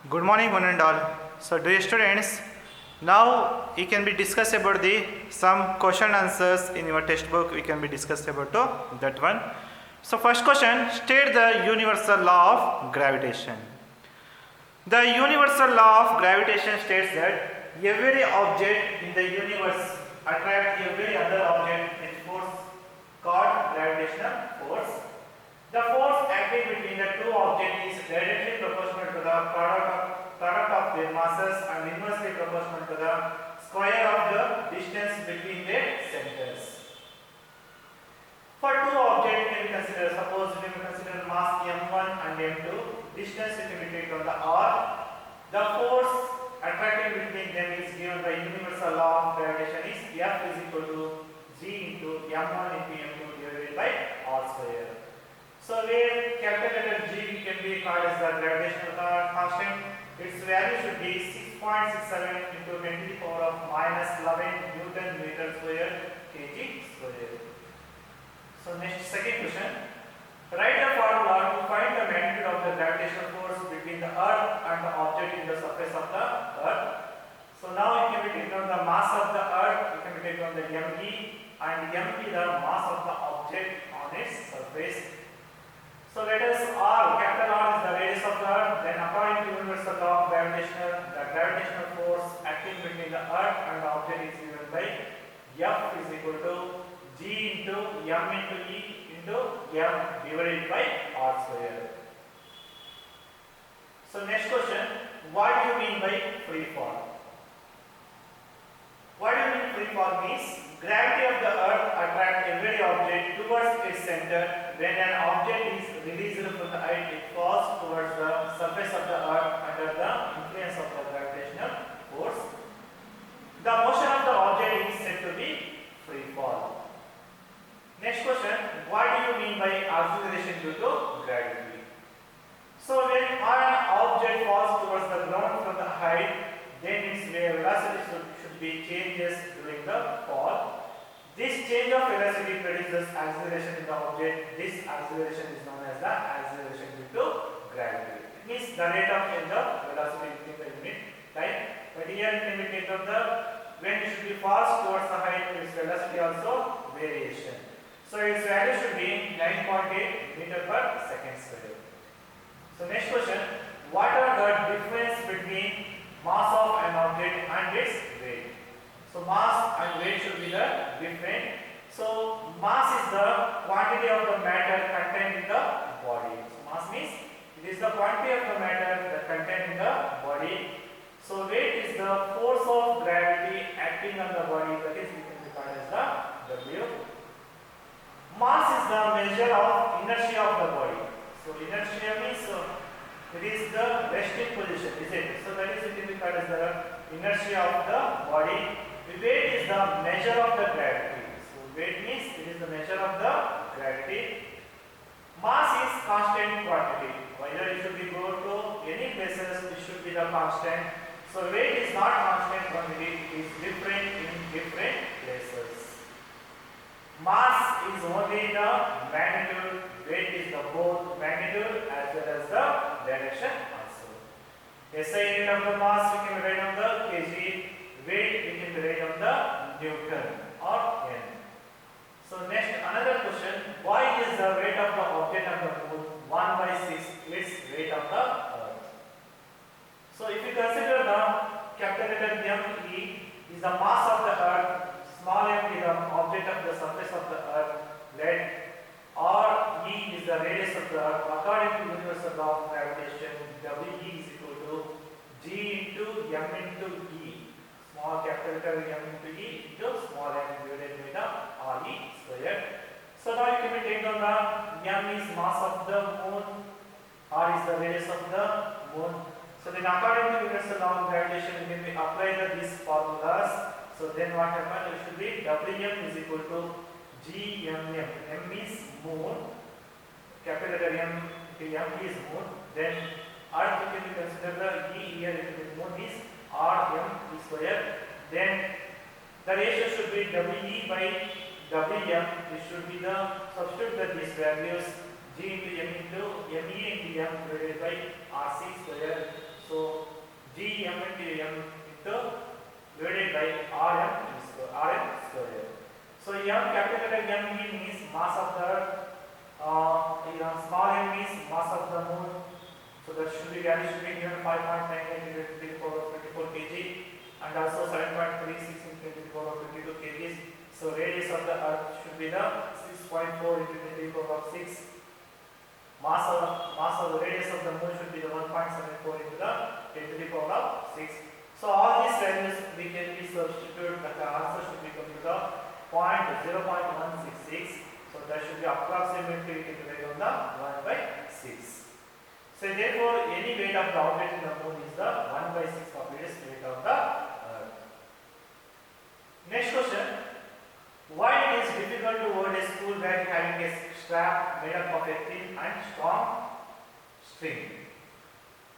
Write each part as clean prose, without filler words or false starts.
Good morning, one and all. So, dear students, now you can be discussed about the some question answers in your textbook. We can be discussed about that one. So, first question: state the universal law of gravitation. The universal law of gravitation states that every object in the universe attracts every other object with force called gravitational force. The force acting between the two objects is directly proportional to the product of their masses and inversely proportional to the square of the distance between their centers. For two objects can be considered, suppose we can consider mass m1 and m2, distance we can be taken on the r. The force attracting between them is given by universal law of gravitation is F is equal to g into m1 into m2 divided by r square. So where capital letter G can be called as the gravitational constant, its value should be 6.67 into 10 to the power of minus 11 Newton meter square kg square. So next second question. Write the formula to find the magnitude of the gravitational force between the earth and the object in the surface of the earth. So now it can be taken on the mass of the earth, it can be taken on the mg, and mg the mass of the object on its surface. So let us R, capital R is the radius of the earth, then according to universal law of gravitation, the gravitational force acting between the earth and the object is given by F is equal to G into M into E into M divided by R square. So next question, what do you mean by free fall? What do you mean free fall means? Gravity of the earth attracts every object towards its center. When an object is released from the height, it falls towards the surface of the earth under the influence of the gravitational force. The motion of the object is said to be free fall. Next question, what do you mean by acceleration due to gravity? So when an object falls towards the ground from the height, then its velocity should be changes during the fall. This change of velocity produces acceleration in the object. This acceleration is known as the acceleration due to gravity. It means the rate of change of velocity within the unit time. But here it can be taken the when it should be falls towards the height, its velocity also variation. So its value should be 9.8 meter per second square. So next question, what are the difference between mass of an object and its weight? So mass and weight should be the different. So mass is the quantity of the matter contained in the body. So mass means it is the quantity of the matter that contained in the body. So weight is the force of gravity acting on the body, that is we can be called as the W. Mass is the measure of inertia of the body. So inertia means it is the resting position, is it? So that is it can be called as the inertia of the body. Weight is the measure of the gravity. So weight means it is the measure of the gravity. Mass is constant quantity. Whether it should be go to any places, it should be the constant. So weight is not constant quantity, it is different in different places. Mass is only the magnitude, weight is the both magnitude as well as the direction also. SI unit of the mass we can write on the kg, weight we can write on the Newton or N. So next another question, why is the weight of the object on the moon 1/6 its weight of the earth? So if you consider the capital letter M E is the mass of the earth, small m is the object of the surface of the earth, lead, or E is the radius of the earth. According to universal law of gravitation, WE is equal to G into M into E. Small capital letter M into E into small m divided by the RE square. So now you can be taken on the M is mass of the moon, R is the radius of the moon. So then according to universal law of gravitation, we can apply these formulas. So then what happens? It should be Wm is equal to Gmm. M is moon. Capital letter M is moon. Then earth we can consider the E here in moon is Rm square. Then the ratio should be We by Wm. It should be the substitute these values G into M into Me into M divided by Rc square. So Gm into m into divided by Rm square. So m, capital letter M means mass of the earth, small m means mass of the moon. So that should be value should be given 5.98 into 10 to the power of 24 kg and also 7.36 into 10 to the power of 22 kg. So radius of the earth should be the 6.4 into 10 to the power of 6. Mass of the radius of the moon should be the 1.74 into the 10 to the power of 6. So all these values we can be substituted. The answer should be coming to the 0.166. So that should be approximately we can write on the 1 by 6. So therefore any weight of the object in the moon is the 1 by 6 of its weight of the earth. Next question. Why it is difficult to hold a school bag having a strap made up of a thin and strong string?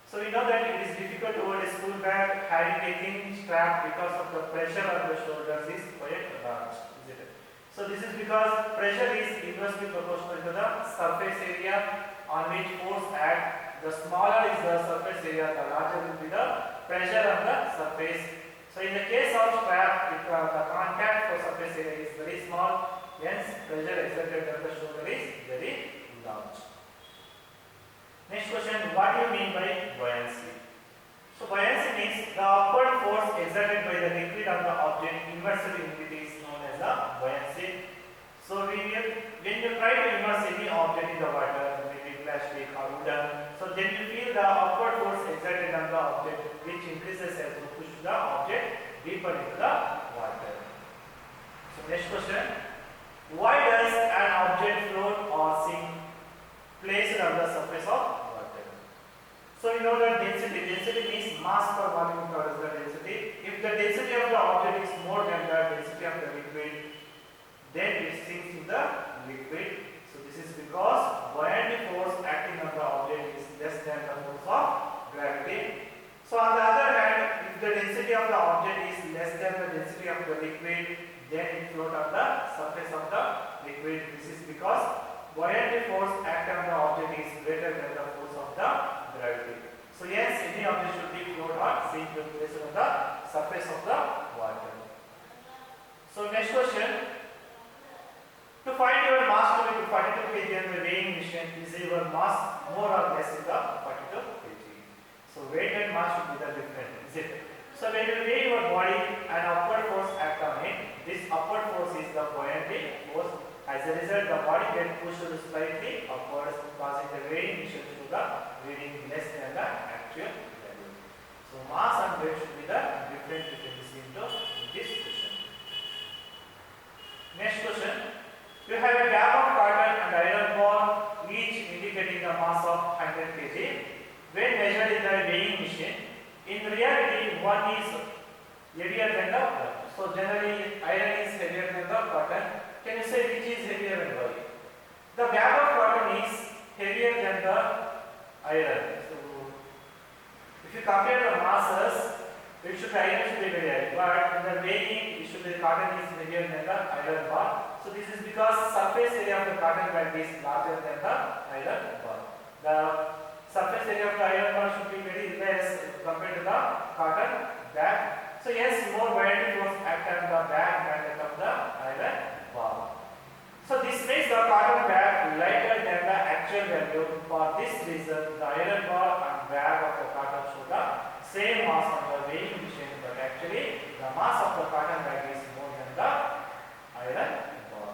So we know that it is difficult to hold a school bag having a thin strap because of the pressure on the shoulders is quite large. So this is because pressure is inversely proportional to the surface area on which force acts. The smaller is the surface area, the larger will be the pressure on the surface. So in the case of strap, if the contact for surface area is very small, hence pressure exerted on the shoulder is very large. Next question, what do you mean by buoyancy? So buoyancy means the upward force exerted by the liquid on the object inversely is known as the buoyancy. So when you try to immerse any object in the water, maybe plastic or wooden, so then you feel the upward force exerted on the object, which increases as you push the object deeper into the water. So next question, why does an object float or sink placed on the surface of water? So you know that density means mass per volume is the density. If the density of the object is more than the density of the liquid, then it sinks in the liquid. So this is because buoyant force acting on the object is less than the force of gravity. So on the other hand, if the density of the object is less than the density of the liquid, then it floats on the surface of the liquid. This is because buoyant force acting on the object is greater than the force of the gravity. So yes, any object should be float or sink when placed on the surface of the water. So next question. To find your mass to be 42 kg on the weighing machine, is your mass more or less in the 42 kg? So weight and mass should be the difference, is it? So when you weigh your body, an upward force acts on it. This upward force is the buoyancy force. As a result, the body gets pushed slightly upwards, causing the weighing machine to the reading less than the actual value. So mass and weight should be the difference between this into this question. Next question. You have a bag of cotton and iron ball, each indicating the mass of 100 kg. When measured in the weighing machine, in reality, one is heavier than the other. So generally, iron is heavier than the cotton. Can you say which is heavier and why? The bag of cotton is heavier than the iron. So if you compare the masses, it should iron should be very heavy, but in the weighing, it should be cotton is heavier than the iron bar. So this is because surface area of the cotton bag is larger than the iron bar. The surface area of the iron bar should be very less compared to the cotton bag. So yes, more buoyant force act on the bag than that of the iron bar. So this makes the cotton bag lighter than the actual value. For this reason, the iron bar and bag of the cotton show the same mass on the weighing machine, but actually the mass of the cotton bag is more than the iron bar.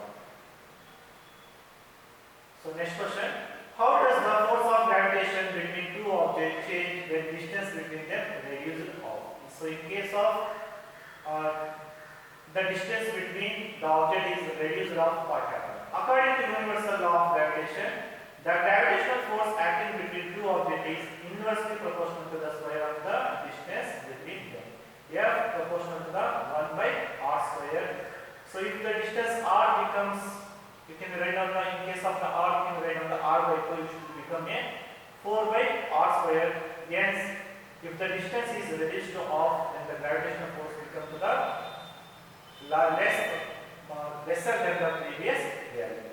So next question, how does the force of gravitation between two objects change when distance between them reduces off? So in case of the distance between the object is reduced off, what happens? According to universal law of gravitation, the gravitational force acting between two objects is inversely proportional to the square of the distance between them. F proportional to the 1 by r square. So if the distance r becomes, you can write on the, in case of the r, you can write on the r by 2, it should become a 4 by r square. Hence, if the distance is reduced to off, then the gravitational force becomes to the lesser than the previous value.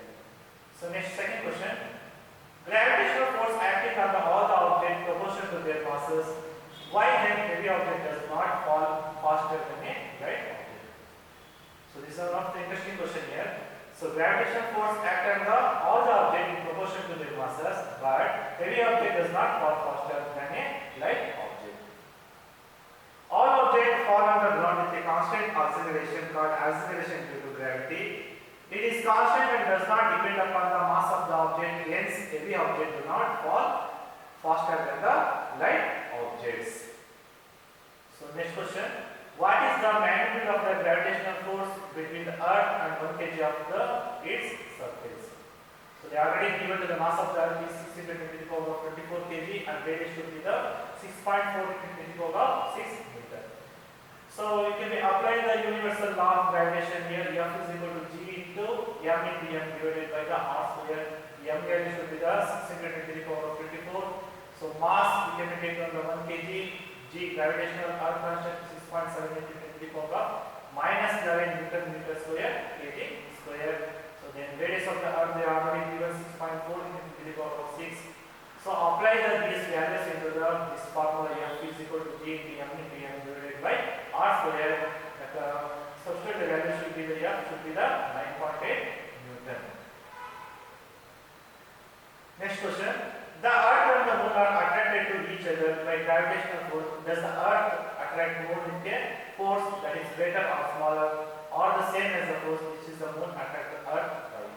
So next, second question. Gravitational force acting on all the objects proportional to their masses. Why then heavy object does not fall faster than a light object? So this is one of the interesting question here. So gravitational force act on all the object in proportion to their masses, but heavy object does not fall faster than a light object. All objects fall on the ground with a constant acceleration called acceleration due to gravity. It is constant and does not depend upon the mass of the object, hence heavy object do not fall faster than the light objects. So next question, what is the magnitude of the gravitational force between the earth and 1 kg of its surface? So they already given to the mass of the earth is 16 to the power of 24 kg and radius should be the 6.4 to the power of 6 meter. So you can apply the universal law of gravitation here. F is equal to G into M into M divided by the R square. M value should be the 600 to the power of 24. So mass we can take on the 1 kg. G gravitational earth constant 6.7 into the power of minus 11 Newton meter square kg square. So then radius of the earth they are already given 6.4 into the power of 6. So apply these values into this formula. F is equal to G into M into M divided by R square. Substitute the value should be the F should be the 9.8 Newton. Next question. The earth and the moon are attracted to each other by gravitational force. Does the earth attract moon with a force that is greater or smaller or the same as the force which is the moon attract the earth by?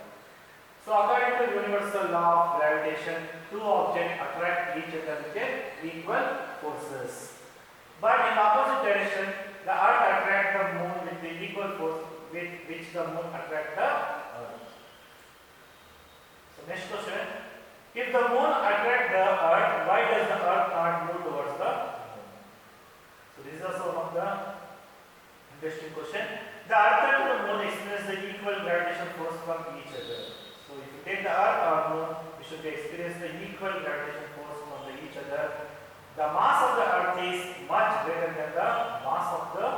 So according to universal law of gravitation, two objects attract each other with equal forces. But in opposite direction, the earth attracts the moon with the equal force with which the moon attracts the earth. So next question. If the moon attracts the earth, why does the earth not move towards the moon? So this is also one of the interesting question. The earth and the moon experience the equal gravitational force from each other. So if you take the earth or moon, we should experience the equal gravitational force from each other. The mass of the earth is much greater than the mass of the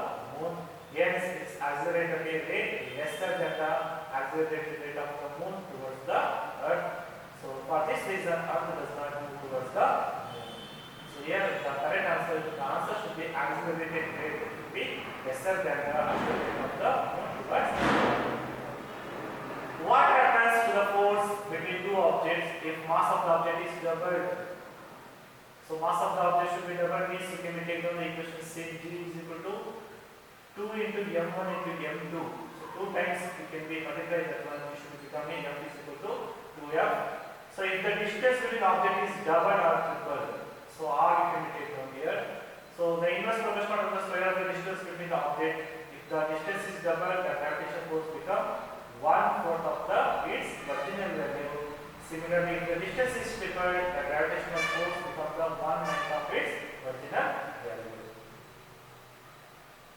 moon. Hence its accelerated rate lesser than the accelerated rate of the moon towards the earth. So for this reason, earth does not move towards the moon. So here the correct answer should be accelerated rate should be lesser than the accelerated of the moon towards the moon. What happens to the force between two objects if mass of the object is doubled? So mass of the object should be doubled means you can take down the equation same G is equal to 2 into M1 into M2. So 2 times it can be multiplied that one we should become F is equal to 2F. So if the distance between object is double or triple, so R you can take down here. So the inverse proportional of the square of the distance between the object. If the distance is double, the gravitational force becomes 1/4 of the its original value. Similarly, if the distance is triple, the gravitational force becomes the 1/9 of its original value.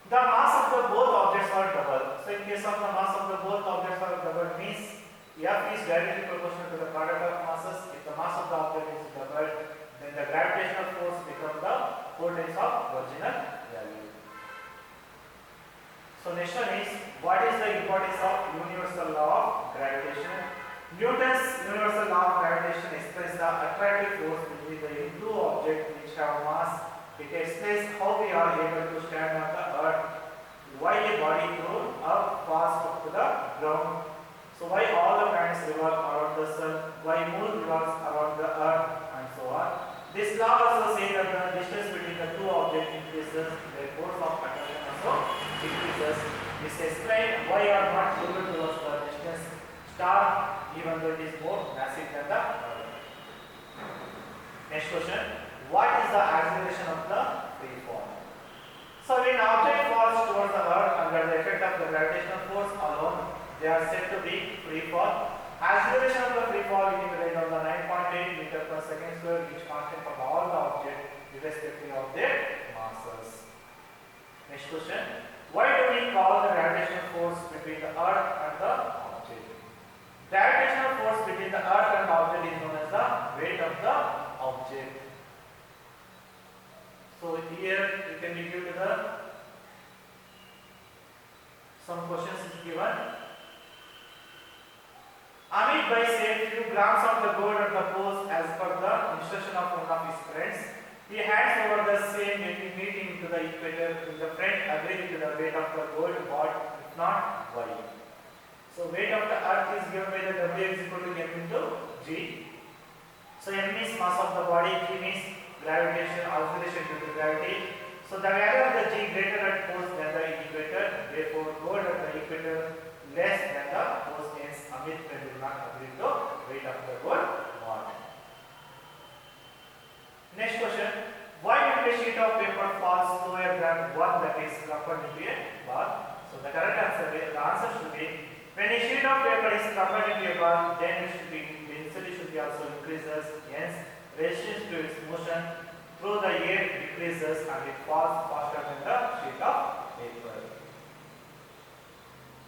The mass of the both objects are double. So in case of the mass of the both objects are double means F is directly proportional to the product of masses. If the mass of the object is doubled, then the gravitational force becomes the 4 times of original value. So next one is, what is the importance of universal law of gravitation? Newton's universal law of gravitation explains the attractive force between the two objects which have mass. It explains how we are able to stand on the earth, why a body thrown up fast up to the ground. So why all the planets revolve around the sun, why moon revolves around the earth, and so on. This law also says that the distance between the two objects increases, their force of attraction also decreases. This explains why you are not able towards the distance star even though it is more massive than the earth. Next question. What is the acceleration of the free fall? So when an object falls towards the earth under the effect of the gravitational force alone, they are said to be free fall. Acceleration of the free fall is divided on the 9.8 meter per second square, which constant for all the objects irrespective of their masses. Next question. Why do we call the gravitational force between the earth and the object? Gravitational force between the earth and the object is known as the weight of the object. So here you can review to the some questions is given. Amit Bhai saved few grams of the gold at the post as per the instruction of one of his friends. He hands over the same with to the equator, will the friend agree with the weight of the gold? What? If not, why? So weight of the earth is given by the W is equal to M into G. So M is mass of the body, G means gravitation, acceleration due to gravity. So the value of the G greater at poles than the equator, therefore gold at the equator less than the poles, hence Amit will not agree to weight of the gold. What? Next question. Why did a sheet of paper fall slower than one that is crumpled into a ball? So the correct answer should be, when a sheet of paper is crumpled into a ball, then density should be also increases. Hence, resistance to its motion through the air decreases and it falls faster than the sheet of paper.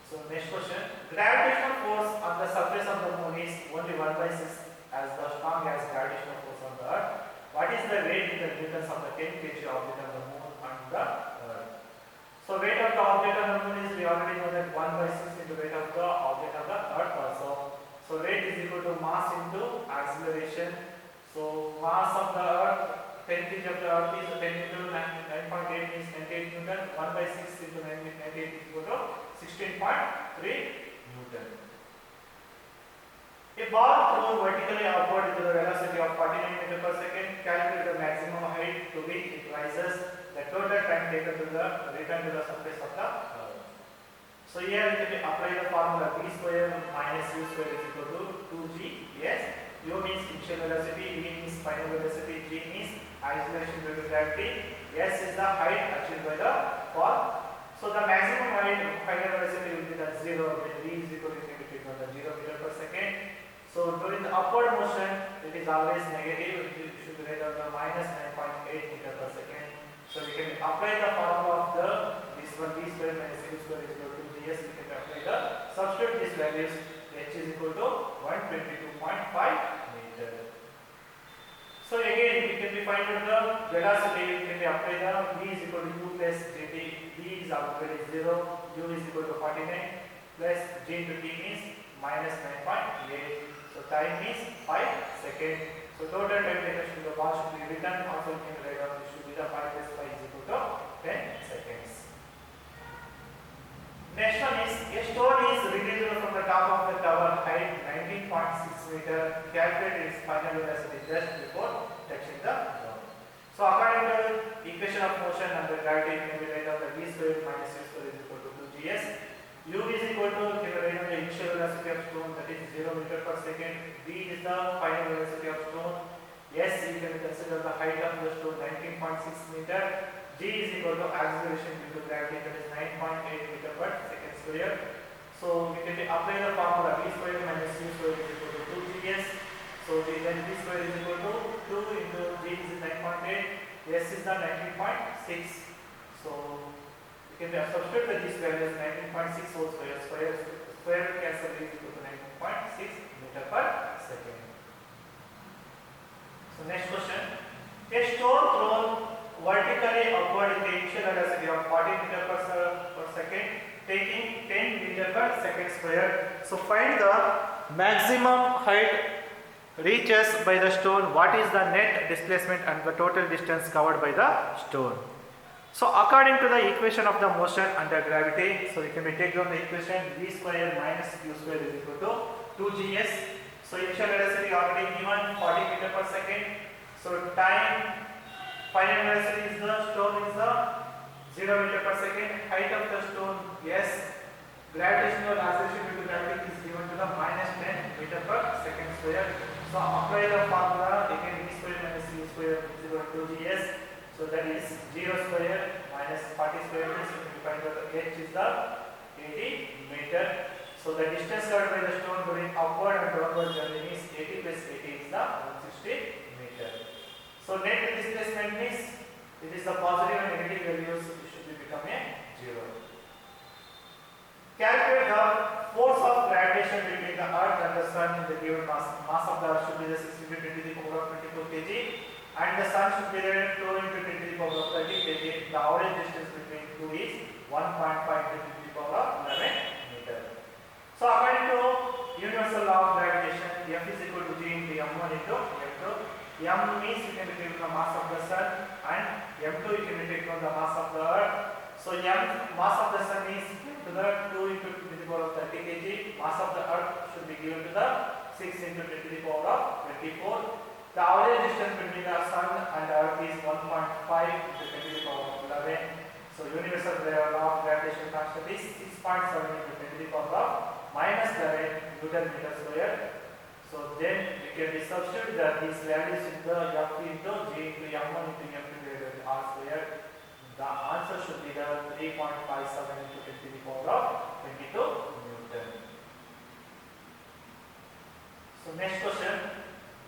So next question. Gravitational force on the surface of the moon is only 1/6 as the strong as gravitational force on the earth. What is the weight in the newtons of the 10 kg object on the moon and the earth? So weight of the object on the moon is, we already know that 1/6 into weight of the object on the earth also. So weight is equal to mass into acceleration. So mass of the earth, 10 kg of the earth is 10 into 9.8 means 98 Newton. 1/6 into 98 is equal to 16.3 Newton. A ball thrown vertically upward with a velocity of 49 meters per second. Calculate the maximum height to which it rises. The total time taken to the return to the surface of the earth. So here we can apply the formula v square minus u square is equal to 2g. Yes, u means initial velocity, v means final velocity, g means acceleration due to gravity, s is the height achieved by the fall. So the maximum height final velocity will be the 0 when v is equal to the 0 meter per second. So during the upward motion, it is always negative. It should be rather the minus 9.8 meter per second. So we can apply the formula of the this one v square minus u square is equal to gs. We can apply the substitute these values. H is equal to 122.5 meter. So again we can find out the velocity. We can apply the v is equal to u plus gt. V is already 0. U is equal to 49 plus g into t means minus 9.8. So time is 5 seconds. So total time taken to the ball should be written. Also we can write down this should be the 5 plus 5 is equal to 10 seconds. Next one is, a stone is released from the top of the tower, height 19.6 meter. Calculate its final velocity just before touching the ground. So according to the equation of motion under gravity, you can write down the v square minus u square is equal to 2gs. U is equal to, you can write down the initial velocity of stone, that is 0 meter per second. V is the final velocity of stone. S, you can consider the height of the stone, 19.6 meter. G is equal to acceleration due to gravity, that is 9.8 meter per second square. So we can apply the formula v square minus u square is equal to 2gs. So then v square is equal to 2 into g is 9.8, s is the 19.6. So we can substitute these values, 19.6 whole square cancel is equal to 19.6 meter per second. So next question. A stone thrown vertically upward in the initial velocity of 40 meter per second, taking 10 meter per second square. So find the maximum height reaches by the stone. What is the net displacement and the total distance covered by the stone? So according to the equation of the motion under gravity, so we can take down the equation v square minus u square is equal to 2gs. So initial velocity already given 40 meter per second. So time final velocity is the stone is the 0 meter per second. Height of the stone, yes. Gravitational acceleration due to gravity is given to the minus 10 meter per second square. So apply the formula again v square minus u square is equal to 2gs. So that is 0 square minus 40 square means we find out the h is the 80 meter. So the distance covered by the stone during upward and downward journey is 80 plus 80 is the 160 meter. So net displacement means it is the positive and negative values should be become a 0. Calculate the force of gravitation between the earth and the sun in the given mass. Mass of the earth should be the 16 into 10 to the power of 24 kg and the sun should be the 2 into 10 to the power of 30 kg. The average distance between two is 1.5 into 10 to the power of 11 meter. So according to universal law of gravitation, F is equal to G into M1 into M2. M means you can give the mass of the sun and m2 you can take on the mass of the earth. So mass of the sun is to the 2 into 10 to the power of 30 kg. Mass of the earth should be given to the 6 into 10 to the power of 24. The average distance between the sun and the earth is 1.5 into 10 to the power of 11. So universal law of gravitation constant is 6.7 into 10 to the power of minus 11 Newton meter square. So then we can be substitute that these values in the F into G into M1 into M2 divided by R square. The answer should be the 3.57 into 10 to the power of 22 Newton. So next question.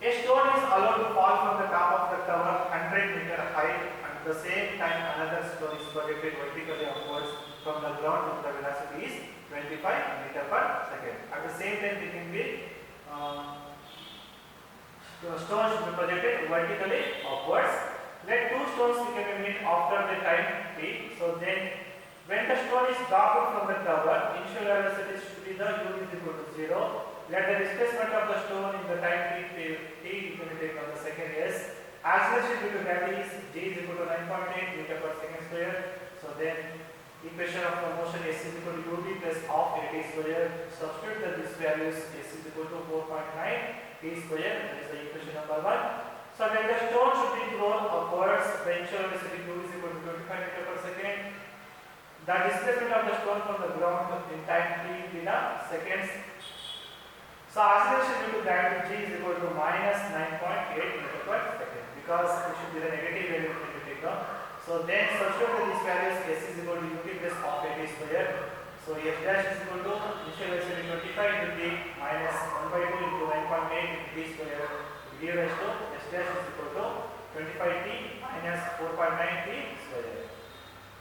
A stone is allowed to fall from the top of the tower 100 meter height, and at the same time another stone is projected vertically upwards from the ground with the velocity is 25 meter per second. At the same time we can be stones should be projected vertically upwards. Let two stones we can meet after the time t. So then when the stone is dropped from the tower, initial velocity should be the u is equal to 0. Let the displacement of the stone in the time t you can take on the second s. Acceleration due to gravity is g is equal to 9.8 meter per second square. So then equation of the motion s is equal to ud plus half at square. Substitute that these values s is equal to 4.9 t square. That is the equation number 1. So when the stone should be thrown upwards, the initial velocity u is equal to 25 meter per second. The displacement of the stone from the ground in time t will be the seconds. So acceleration due to gravity g is equal to minus 9.8 meter per second, because it should be the negative value we can take down. So then substitute these values, s is equal to ut plus half at square. So f dash is equal to initial velocity 25 into t minus 1 by 2 into 9.8 into t square. Give rise to s dash is equal to 25t minus 4.9t square.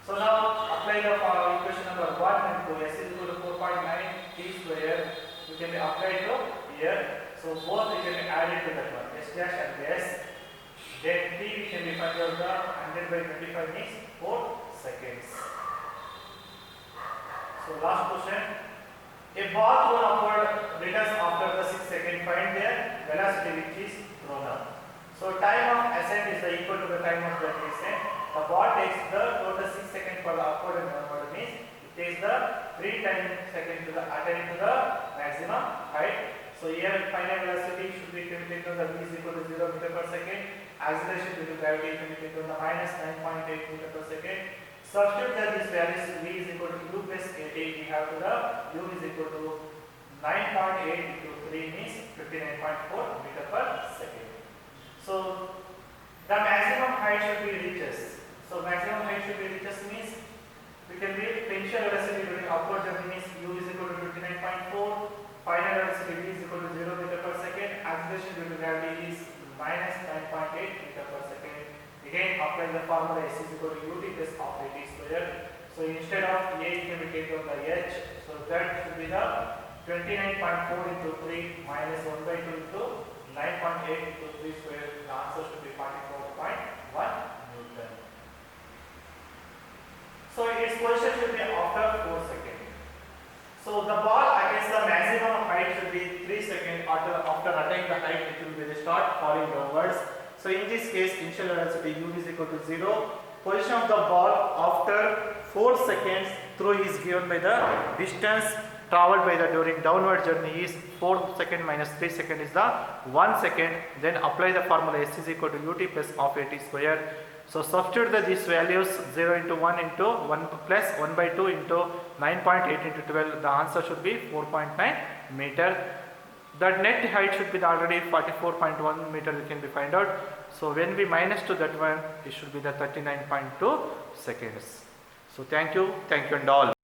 So now apply the equation number 1 and 2. S is equal to 4.9t square. We can be applied to here. So both we can be added to that one. S dash and s. Then t we can be find out the 100 by 25 means 4 seconds. So last question. A ball thrown upward returns after the 6 seconds. Find their velocity which is thrown up. So time of ascent is equal to the time of the descent. The ball takes the total 6 seconds for the upward and downward, means it takes the 3 times second to the attain to the maximum height. So here final velocity should be taken to the v is equal to 0 meter per second. Acceleration due to gravity can be taken to the minus 9.8 meter per second. Substitute that these values v is equal to u plus 8. We have to the u is equal to 9.8 into 3 means 59.4 meter per second. So the maximum height should be reaches. So maximum height should be reaches means we can be initial velocity during upward journey means u is equal to 59.4. Final velocity v is equal to 0 meter per second. Acceleration due to gravity is minus 9.8 meter per second. Again apply the formula s is equal to ut plus half at square. So instead of a you can be taken on the h. So that should be the 29.4 into 3 minus 1 by 2 into 9.8 into 3 square. The answer should be 44.1 Newton. So its position should be after 4 seconds. So the ball against the maximum height should be 3 seconds after attaining the height it will be start falling downwards. So in this case initial velocity u is equal to 0. Position of the ball after 4 seconds through is given by the distance traveled by the during downward journey is 4 second minus 3 second is the 1 second. Then apply the formula s is equal to ut plus half at square. So substitute these values 0 into 1 into 1 plus 1 by 2 into 9.8 into 12. The answer should be 4.9 meter. The net height should be already 44.1 meter we can be find out. So when we minus to that one it should be the 39.2 seconds. So thank you and all.